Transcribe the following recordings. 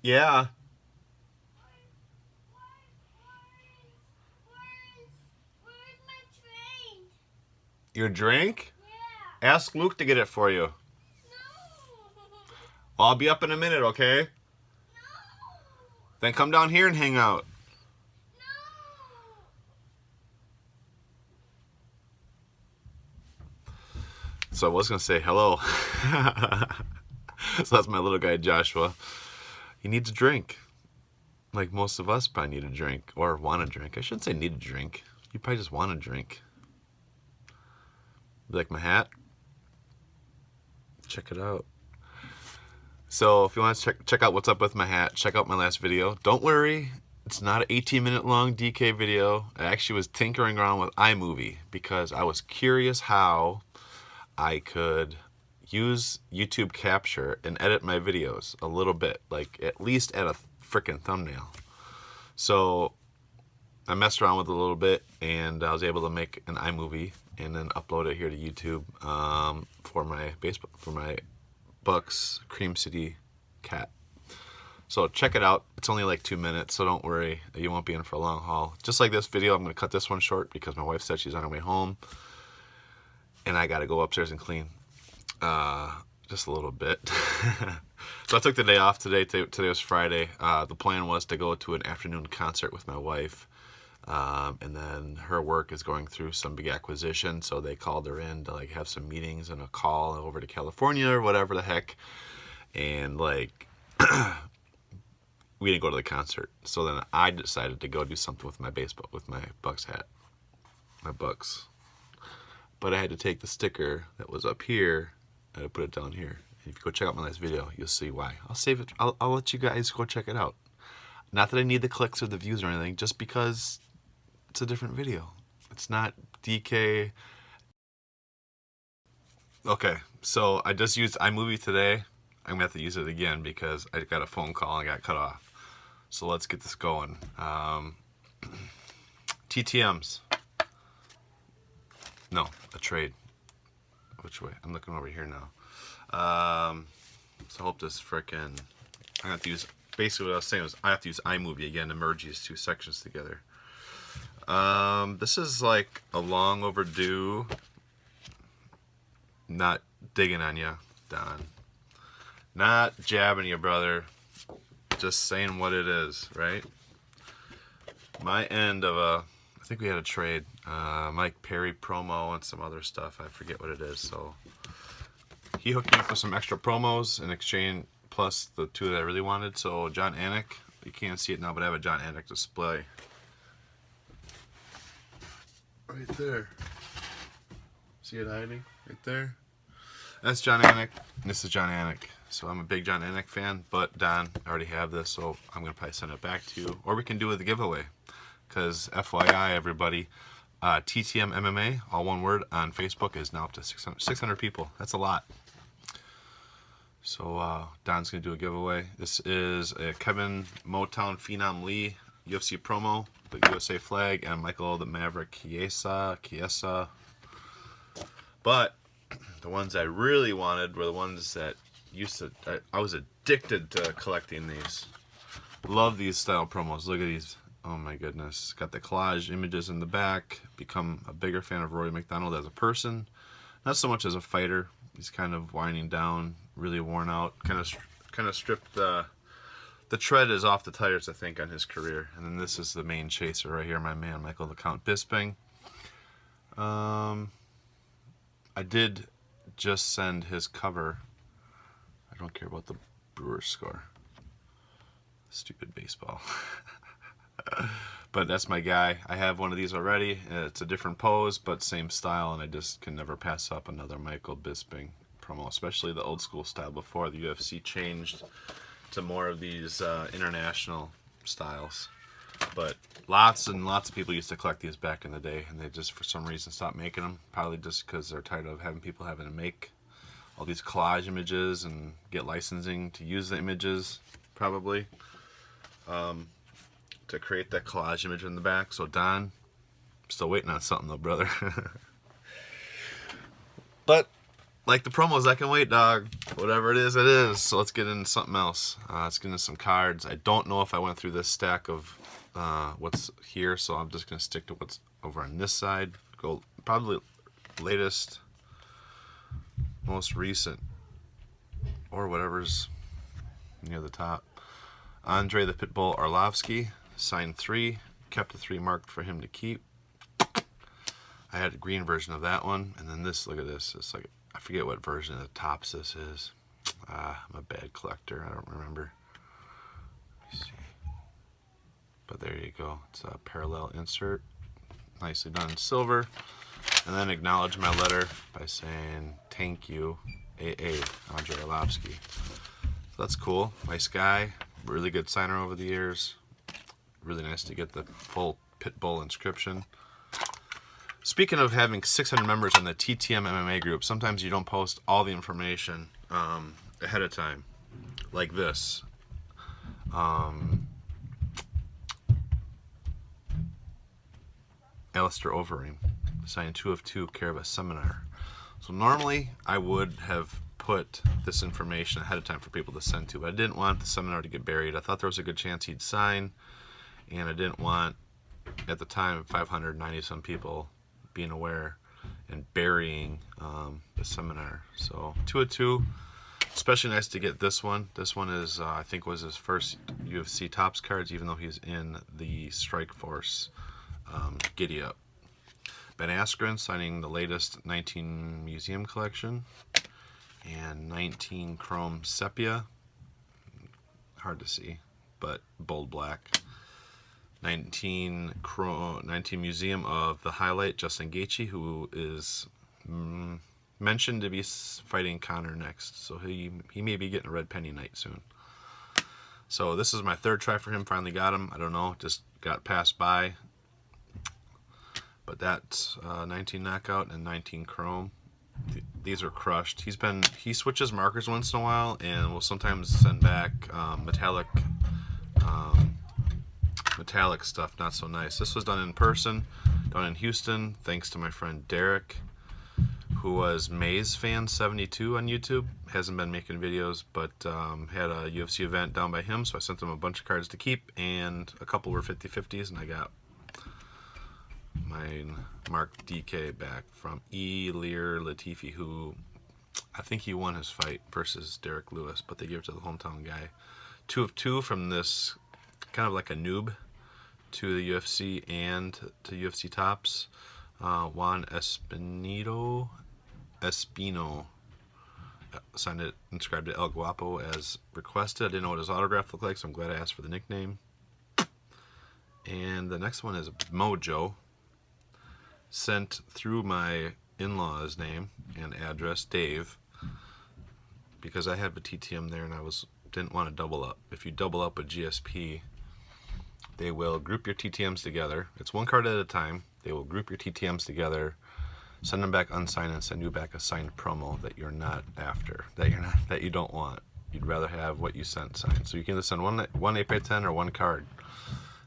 Yeah. Where's my drink? Your drink? Yeah. Ask Luke to get it for you. No. I'll be up in a minute, okay? No. Then come down here and hang out. No. So I was going to say hello. So that's my little guy, Joshua. He needs a drink. Like most of us probably need a drink. Or want a drink. I shouldn't say need a drink. You probably just want a drink. You like my hat? Check it out. So if you want to check out what's up with my hat, check out my last video. Don't worry, it's not an 18-minute long DK video. I actually was tinkering around with iMovie because I was curious how I could use YouTube Capture and edit my videos a little bit, like at least add a freaking thumbnail. So I messed around with it a little bit, and I was able to make an iMovie and then upload it here to YouTube for my Bucks Cream City cat. So check it out. It's only like 2 minutes, so don't worry. You won't be in for a long haul. Just like this video, I'm going to cut this one short because my wife said she's on her way home, and I got to go upstairs and clean just a little bit. So I took the day off today. Today was Friday. The plan was to go to an afternoon concert with my wife. And then her work is going through some big acquisition, so they called her in to like have some meetings and a call over to California or whatever the heck. And like we didn't go to the concert. So then I decided to go do something with my Bucks hat. My Bucks. But I had to take the sticker that was up here and put it down here. And if you go check out my last video, you'll see why. I'll save it. I'll let you guys go check it out. Not that I need the clicks or the views or anything, just because it's a different video. It's not DK. Okay, so I just used iMovie today. I'm gonna have to use it again because I got a phone call and got cut off. So let's get this going. TTMs. No, a trade. Which way? I'm looking over here now. So I hope this frickin'. I have to use. Basically, what I was saying was I have to use iMovie again to merge these two sections together. This is like a long overdue. Not digging on you, Don. Not jabbing you, brother. Just saying what it is, right? My end of I think we had a trade. Mike Perry promo and some other stuff. I forget what it is. So he hooked me up with some extra promos in exchange, plus the two that I really wanted. So John Anik, you can't see it now, but I have a John Anik display. Right there. See it hiding? Right there. That's John Anik. And this is John Anik. So I'm a big John Anik fan, but Don, I already have this, so I'm going to probably send it back to you. Or we can do it with a giveaway. Because FYI, everybody, ttmMMA, all one word, on Facebook is now up to 600 people. That's a lot. So Don's going to do a giveaway. This is a Kevin Motown Phenom Lee UFC promo, the USA flag, and Michael the Maverick Chiesa. But the ones I really wanted were the ones that I was addicted to collecting these. Love these style promos. Look at these. Oh my goodness. Got the collage images in the back. Become a bigger fan of Rory McDonald as a person. Not so much as a fighter. He's kind of winding down, really worn out. Kind of stripped the tread is off the tires, I think, on his career. And then this is the main chaser right here, my man, Michael the Count Bisping. I did just send his cover. I don't care about the Brewers score. Stupid baseball. But that's my guy. I have one of these already. It's a different pose, but same style, and I just can never pass up another Michael Bisping promo, especially the old school style before the UFC changed to more of these international styles. But lots and lots of people used to collect these back in the day, and they just for some reason stopped making them. Probably just because they're tired of having people having to make all these collage images and get licensing to use the images, probably, to create that collage image in the back. So Don, I'm still waiting on something though, brother. But like the promos, I can wait, dog. Whatever it is, it is. So let's get into something else. Let's get into some cards. I don't know if I went through this stack of what's here, so I'm just going to stick to what's over on this side. Go probably latest, most recent, or whatever's near the top. Andre the Pitbull Arlovsky, signed 3, kept a 3 marked for him to keep. I had a green version of that one, and then this, look at this. It's like, I forget what version of the Tops this is. I'm a bad collector, I don't remember. Let me see. But there you go, it's a parallel insert. Nicely done in silver. And then acknowledge my letter by saying, thank you, AA, Andre Arlovsky. So that's cool, nice guy, really good signer over the years. Really nice to get the full Pitbull inscription. Speaking of having 600 members in the TTM MMA group, sometimes you don't post all the information ahead of time, like this. Alistair Overeem, signed 2 of 2, care of a seminar. So normally I would have put this information ahead of time for people to send to, but I didn't want the seminar to get buried. I thought there was a good chance he'd sign, and I didn't want, at the time, 590 some people being aware and burying the seminar. So 2 of 2, especially nice to get this one. This one is I think was his first UFC Tops cards, even though he's in the Strike Force Giddy Up. Ben Askren signing the latest 19 Museum collection and 19 Chrome Sepia, hard to see, but bold black. 19 Museum of the Highlight, Justin Gaethje, who is mentioned to be fighting Conor next, so he may be getting a red penny night soon. So this is my 3rd try for him. Finally got him. I don't know, just got passed by. But that's 19 knockout and 19 chrome. These are crushed. He switches markers once in a while, and will sometimes send back metallic stuff, not so nice. This was done in person, done in Houston, thanks to my friend Derek, who was Maze Fan 72 on YouTube. Hasn't been making videos, but had a UFC event down by him, so I sent him a bunch of cards to keep, and a couple were 50-50s, and I got my marked DK back from Lear Latifi, who I think he won his fight versus Derek Lewis, but they gave it to the hometown guy. 2 of 2 from this, kind of like a noob to the UFC and to UFC Tops. Juan Espino signed it, inscribed it El Guapo as requested. I didn't know what his autograph looked like, so I'm glad I asked for the nickname. And the next one is Mojo, sent through my in-law's name and address, Dave, because I have a TTM there and I didn't want to double up. If you double up with GSP, they will group your TTMs together. It's 1 card at a time. They will group your TTMs together, send them back unsigned, and send you back a signed promo that you're not after, that you don't want. You'd rather have what you sent signed. So you can either send one 8x10 or 1 card.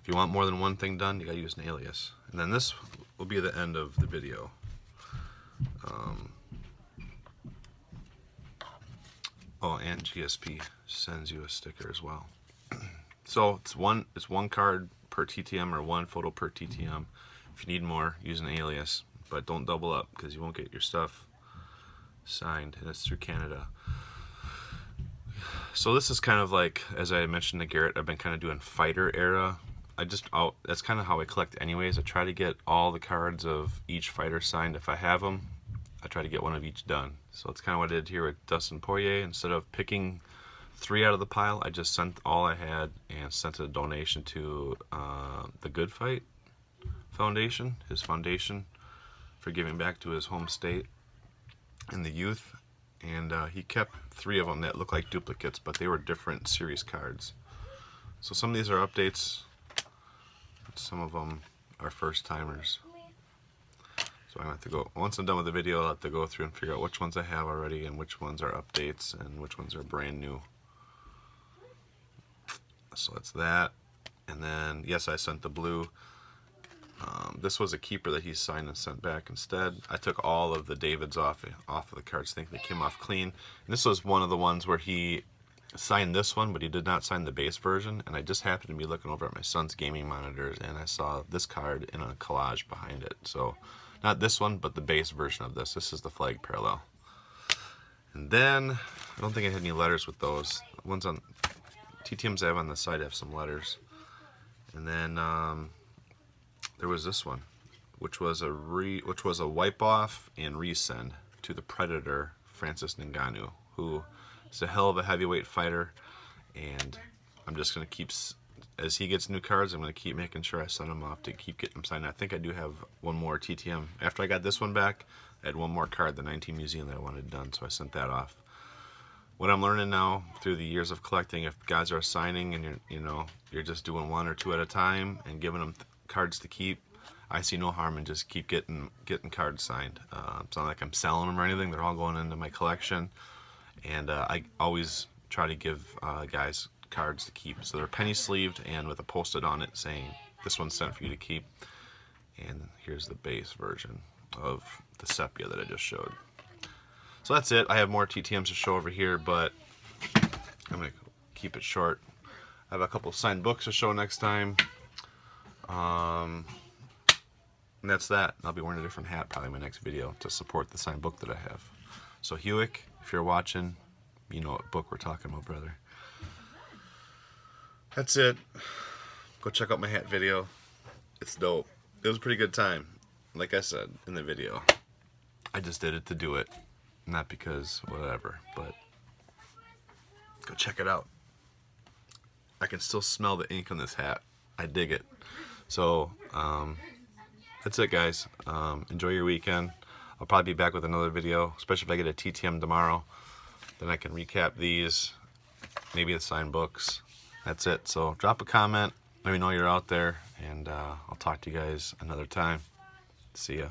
If you want more than one thing done, you gotta use an alias. And then this will be the end of the video. And GSP sends you a sticker as well. So it's one card per TTM or 1 photo per TTM. If you need more, use an alias, but don't double up because you won't get your stuff signed, and it's through Canada. So this is kind of like, as I mentioned to Garrett, I've been kind of doing fighter era. That's kind of how I collect anyways. I try to get all the cards of each fighter signed if I have them. I try to get one of each done. So that's kind of what I did here with Dustin Poirier. Instead of picking 3 out of the pile, I just sent all I had and sent a donation to the Good Fight Foundation, his foundation, for giving back to his home state and the youth. And he kept 3 of them that look like duplicates, but they were different series cards. So some of these are updates. Some of them are first timers. So I have to go, once I'm done with the video, I'll have to go through and figure out which ones I have already and which ones are updates and which ones are brand new. So that's that. And then, yes, I sent the blue. This was a keeper that he signed and sent back instead. I took all of the Davids off of the cards, thinking they came off clean. And this was one of the ones where he signed this one, but he did not sign the base version. And I just happened to be looking over at my son's gaming monitors, and I saw this card in a collage behind it. So not this one, but the base version of this. This is the flag parallel. And then I don't think I had any letters with those. The ones on TTMs I have on the side have some letters. And then there was this one, which was a wipe off and resend to the Predator Francis Ngannou, who is a hell of a heavyweight fighter. And I'm just gonna keep, as he gets new cards, I'm gonna keep making sure I send them off to keep getting them signed. I think I do have one more TTM. After I got this one back, I had one more card, the 19 Museum, that I wanted done, so I sent that off. What I'm learning now through the years of collecting, if guys are signing and you're just doing one or two at a time and giving them cards to keep, I see no harm in just keep getting cards signed. It's not like I'm selling them or anything. They're all going into my collection, and I always try to give guys cards to keep. So they're penny sleeved and with a post-it on it saying this one's sent for you to keep. And here's the base version of the sepia that I just showed. So that's it. I have more TTMs to show over here, but I'm going to keep it short. I have a couple of signed books to show next time. And that's that. I'll be wearing a different hat probably in my next video to support the signed book that I have. So Hewick, if you're watching, you know what book we're talking about, brother. That's it. Go check out my hat video. It's dope. It was a pretty good time. Like I said in the video, I just did it to do it. Not because whatever, but go check it out. I can still smell the ink on this hat. I dig it. So, that's it, guys. Enjoy your weekend. I'll probably be back with another video, especially if I get a TTM tomorrow. Then I can recap these, maybe the signed books. That's it. So drop a comment. Let me know you're out there, and I'll talk to you guys another time. See ya.